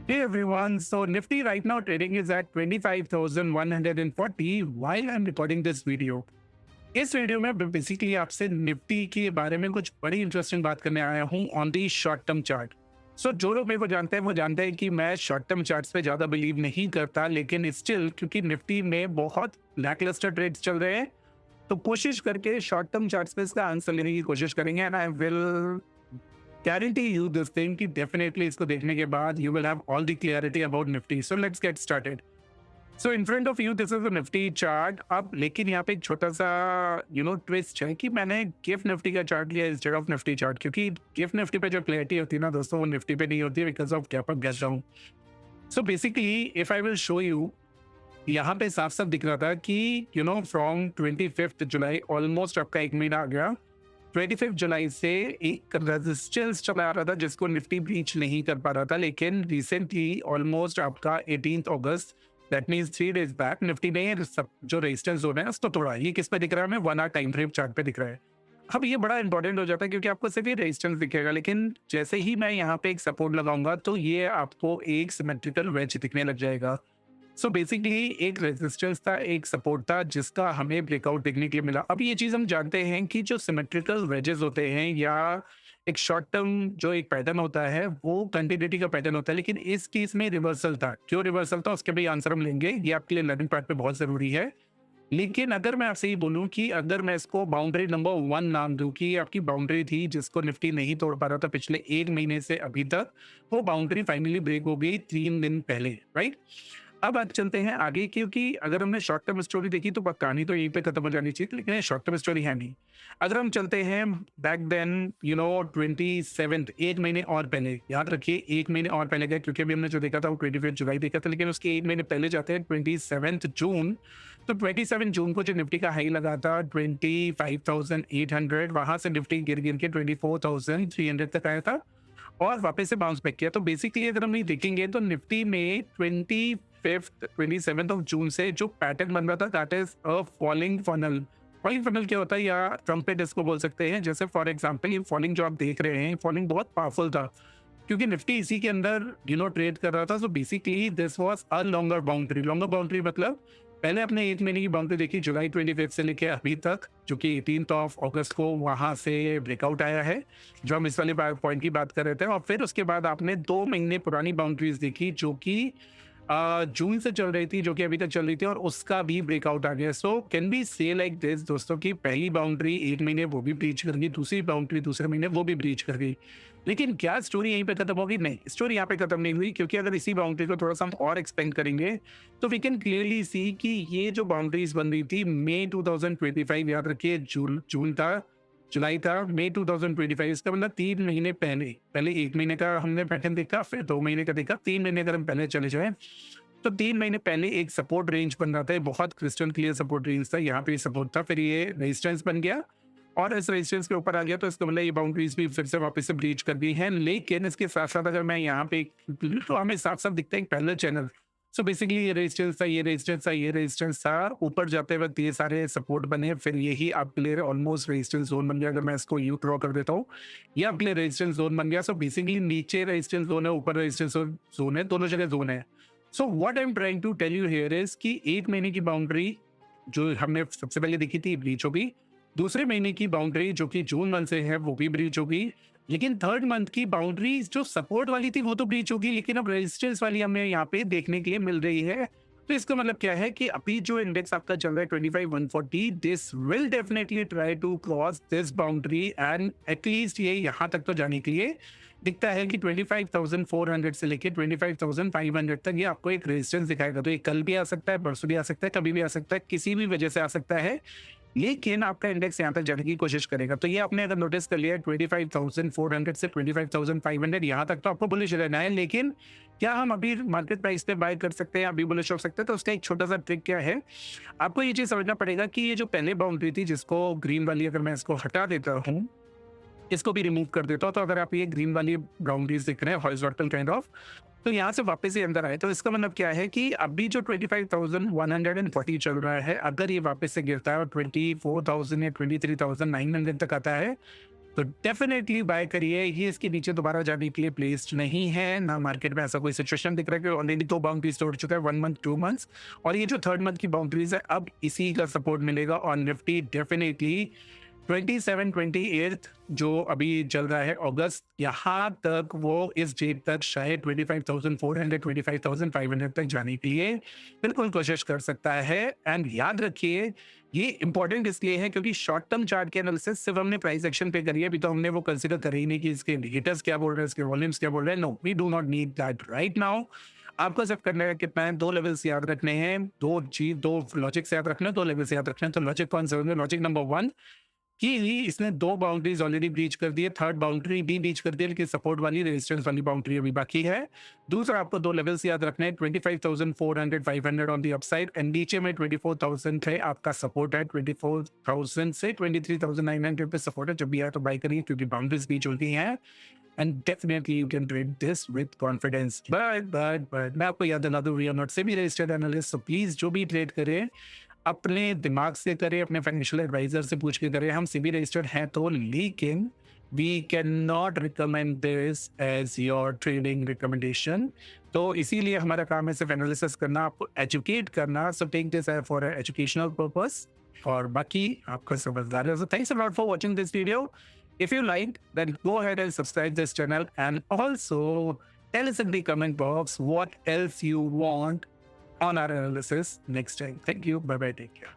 Hey everyone, so Nifty right now trading is at 25,140 while I'm recording this video. इस video में basically आपसे Nifty के बारे में कुछ बड़ी इंटरेस्टिंग बात करने आया हूँ on the short term chart. So जो लोग मेरे को जानते हैं वो जानते हैं कि मैं शॉर्ट टर्म चार्ट्स पे ज़्यादा बिलीव नहीं करता, लेकिन स्टिल क्योंकि निफ्टी में बहुत लैकलस्टर ट्रेड्स चल रहे हैं तो कोशिश करके शॉर्ट टर्म चार्ट्स पे इसका आंसर लेने की कोशिश करेंगे and I will guarantee you this thing कि definitely इसको देखने के बाद you will have all the clarity about Nifty. So let's get started. So in front of you this is a Nifty chart. अब लेकिन यहाँ पे एक छोटा सा ट्विस्ट है कि मैंने गिफ्ट निफ्टी का चार्ट लिया इंस्टेड ऑफ निफ्टी चार्ट, क्योंकि गिफ्ट निफ्टी पे जो क्लैरिटी होती है ना दोस्तों, वो निफ्टी पे नहीं होती है because of gap up gas down. So basically if I will show you, यहाँ पे साफ साफ दिख रहा था कि फ्रॉम 25 जुलाई ऑलमोस्ट आपका एक महीना आ गया। 25 जुलाई से एक रेजिस्टेंस चला आ रहा था जिसको निफ्टी ब्रीच नहीं कर पा रहा था, लेकिन रिसेंटली ऑलमोस्ट आपका 18 अगस्त that means 3 days back Nifty ने सब जो रेजिस्टेंस जोन है उसको तोड़ा। ये किस पे दिख रहा है? हमें 1 आवर टाइम फ्रेम चार्ट पे दिख रहा है। अब ये बड़ा इंपॉर्टेंट हो जाता है क्योंकि आपको सिर्फ ये रेजिस्टेंस दिखेगा, लेकिन जैसे ही मैं यहाँ पे एक सपोर्ट लगाऊंगा तो ये आपको एक सिमेट्रिकल वेज दिखने लग जाएगा। सो बेसिकली एक रेजिस्टेंस था, एक सपोर्ट था जिसका हमें ब्रेकआउट देखने के लिए मिला। अब ये चीज़ हम जानते हैं कि जो सिमेट्रिकल वेजेस होते हैं या एक शॉर्ट टर्म जो एक पैटर्न होता है वो कंटिन्यूटी का पैटर्न होता है, लेकिन इस केस में रिवर्सल था। क्यों रिवर्सल था उसके भी आंसर हम लेंगे, ये आपके लिए लर्निंग पार्ट पे बहुत ज़रूरी है। लेकिन अगर मैं आपसे ये बोलूँ कि अगर मैं इसको बाउंड्री नंबर 1 नाम दूँ कि आपकी बाउंड्री थी जिसको निफ्टी नहीं तोड़ पा रहा था पिछले 1 महीने से अभी तक, वो बाउंड्री फाइनली ब्रेक हो गई 3 दिन पहले, राइट? अब बात चलते हैं आगे, क्योंकि अगर हमने शॉर्ट टर्म स्टोरी देखी तो कहानी तो यहीं पे खत्म हो जानी चाहिए, लेकिन शॉर्ट टर्म स्टोरी है नहीं। अगर हम चलते हैं बैक देन 27 1 महीने और पहले, याद रखिए 1 महीने और पहले गए क्योंकि अभी हमने जो देखा था वो 25 जुलाई देखा था, लेकिन उसके 1 महीने पहले जाते हैं 27 जून। तो 27 जून को जो निफ्टी का हाई लगा था 25,800, वहां से निफ्टी गिर गिर के 24,300 तक आया था और वापस से बाउंस बैक किया। तो बेसिकली अगर हम नहीं देखेंगे तो निफ्टी में 27 ऑफ जून से जो पैटर्न बन रहा था that is a falling funnel. Falling funnel क्या होता है या ट्रम्पेट इसको बोल सकते हैं। जैसे फॉर एग्जांपल ये फॉलिंग जो आप देख रहे हैं, फॉलिंग बहुत पावरफुल था क्योंकि निफ्टी इसी के अंदर ट्रेड कर रहा था। So basically this was a longer boundary. Longer boundary मतलब पहले अपने 1 महीने की बाउंड्री देखी जुलाई 25 से लेके अभी तक, जो कि 18 ऑफ अगस्त को वहां से ब्रेकआउट आया है, जो हम इस वाले पॉइंट की बात कर रहे थे। और फिर उसके बाद आपने 2 महीने पुरानी बाउंड्रीज देखी जो कि जून से चल रही थी, जो कि अभी तक चल रही थी और उसका भी ब्रेकआउट आ गया। सो कैन बी से लाइक दिस दोस्तों की पहली बाउंड्री 1 महीने वो भी ब्रीच कर गई, दूसरी बाउंड्री दूसरे महीने वो भी ब्रीच कर गई। लेकिन क्या स्टोरी यहीं पे खत्म होगी? नहीं, स्टोरी यहाँ पे खत्म नहीं हुई, क्योंकि अगर इसी बाउंड्री को थोड़ा सा हम और एक्सपेंड करेंगे तो वी कैन क्लियरली सी कि ये जो बाउंड्रीज बन रही थी मई 2025, याद रखिए जून था, जुलाई था, मई 2025, इसका मतलब 3 महीने पहले। पहले 1 महीने का हमने पैटर्न देखा, फिर 2 महीने का देखा, 3 महीने अगर हम पहले चले जाए तो 3 महीने पहले एक सपोर्ट रेंज बन रहा था, बहुत क्रिस्टल क्लियर सपोर्ट रेंज था। यहाँ पे सपोर्ट था, फिर ये रेजिस्टेंस बन गया और इस रेजिस्टेंस के ऊपर आ गया, तो इसका मतलब ये बाउंड्रीज भी फिर से वापस से ब्रीच कर दी है। लेकिन इसके साथ साथ अगर मैं यहाँ पे तो हमें साफ साफ दिखता है एक पैरेलल चैनल। सो बेसिकली ये रेजिस्टेंस था, ये रेजिस्टेंस था, ये रेजिस्टेंस था, ऊपर जाते वक्त ये सारे सपोर्ट बने, फिर यही आपके लिए ऑलमोस्ट रेजिस्टेंस जोन बन गया। अगर मैं इसको यू ड्रॉ कर देता हूँ, ये आपके लिए रेजिस्टेंस जोन बन गया। सो बेसिकली नीचे रेजिस्टेंस जोन है, ऊपर रेजिस्टेंस जोन है, दोनों जगह जोन है। So what I am trying to tell you here is कि 1 महीने की बाउंड्री जो हमने सबसे पहले देखी थी ब्रीच हो गई, दूसरे महीने की बाउंड्री जो कि जून मंथ से है वो भी ब्रीच हो गई, लेकिन थर्ड मंथ की बाउंड्री जो सपोर्ट वाली थी वो तो ब्रीच होगी, लेकिन अब रेजिस्टेंस वाली हमें यहाँ पे देखने के लिए मिल रही है। तो इसका मतलब क्या है कि अभी जो इंडेक्स आपका चल रहा है 25,140, this will definitely try to cross this boundary and at least ये यहाँ तक तो जाने के लिए दिखता है कि 25,400 से लेके 25,500 तक ये आपको एक रेजिस्टेंस दिखाएगा। तो ये कल भी आ सकता है, परसों भी आ सकता है, कभी भी आ सकता है, किसी भी वजह से आ सकता है, लेकिन आपका इंडेक्स यहाँ तक जाने की कोशिश करेगा। तो ये आपने अगर नोटिस कर लिया 25,400 से 25,500 यहाँ तक तो आपको बुलिश रहना है। लेकिन क्या हम अभी मार्केट प्राइस पे बाय कर सकते हैं, अभी बुलिश हो सकते हैं? तो उसका एक छोटा सा ट्रिक क्या है, आपको ये चीज़ समझना पड़ेगा कि ये जो पहले बाउंड्री थी जिसको ग्रीन वाली, अगर मैं इसको हटा देता हूँ, इसको भी रिमूव कर देता हूँ, तो अगर आप ये ग्रीन वाली बाउंड्रीज दिख रहे हैं हॉरिजॉन्टल काइंड ऑफ, तो यहाँ से वापस ही अंदर आए, तो इसका मतलब क्या है कि अभी जो 25,140 चल रहा है, अगर ये वापस से गिरता है और 24,000 या 23,900 तक आता है, तो डेफिनेटली बाय करिए। ये इसके नीचे दोबारा जाने के लिए प्लेस्ड नहीं है, ना मार्केट में ऐसा कोई सिचुएशन दिख रहा है कि ऑलरेडी 2 बाउंड्रीज तोड़ चुका है, 1 मंथ, 2 मंथ्स, और ये जो थर्ड मंथ की बाउंड्रीज है, अब इसी का सपोर्ट मिलेगा और निफ्टी डेफिनेटली 27-28 जो अभी चल रहा है अगस्त, यहाँ तक वो इस डेट तक शायद 25,400 25,500 तक जाने के लिए बिल्कुल कोशिश कर सकता है। एंड याद रखिए, ये इंपॉर्टेंट इसलिए है क्योंकि शॉर्ट टर्म चार्ट के एनालिसिस सिर्फ हमने प्राइस एक्शन पे करी है, अभी तो हमने वो कंसिडर करी ही नहीं कि इसके इंडिकेटर्स क्या बोल रहे हैं, इसके वॉल्यूम्स क्या बोल रहे हैं। No, we do not need that right now. आपको सिर्फ करना है कितना है, 2 लेवल्स याद रखने हैं, 2 लॉजिक्स याद रखने हैं, 2 लेवल्स याद रखने हैं। तो लॉजिक कौन से होंगे? लॉजिक नंबर 1 कि इसने 2 बाउंड्रीज ऑलरेडी ब्रीच कर दी है, थर्ड बाउंड्री भी ब्रीच कर दी है, लेकिन सपोर्ट वाली रेजिस्टेंस वाली बाउंड्री अभी बाकी है। दूसरा, आपको 2 लेवल्स याद रखने हैं, 25,400 500 ऑन द अपसाइड, एंड नीचे में 24,000 है आपका सपोर्ट है। 24,000 से 23,900 पे सपोर्ट है। जब भी आए तो बाय करिए क्योंकि बाउंड्रीज ब्रीच होती हैं। And definitely you can trade this with confidence. But मैं आपको याद दिला दूं, we are not SEBI registered analyst, so please जो भी ट्रेड करें अपने दिमाग से करें, अपने फाइनेंशियल एडवाइजर से पूछ के करें। हम सेबी रजिस्टर्ड हैं तो, लेकिन we can not recommend this as your trading recommendation. तो इसीलिए हमारा काम है सिर्फ एनालिसिस करना, आपको एजुकेट करना। So take this for educational purpose, और बाकी आपको समझदार है। So thanks a lot for watching this video. If you liked, then go ahead and subscribe this channel, and also tell us in the comment box what else you want on our analysis next time. Thank you. Bye bye. Take care.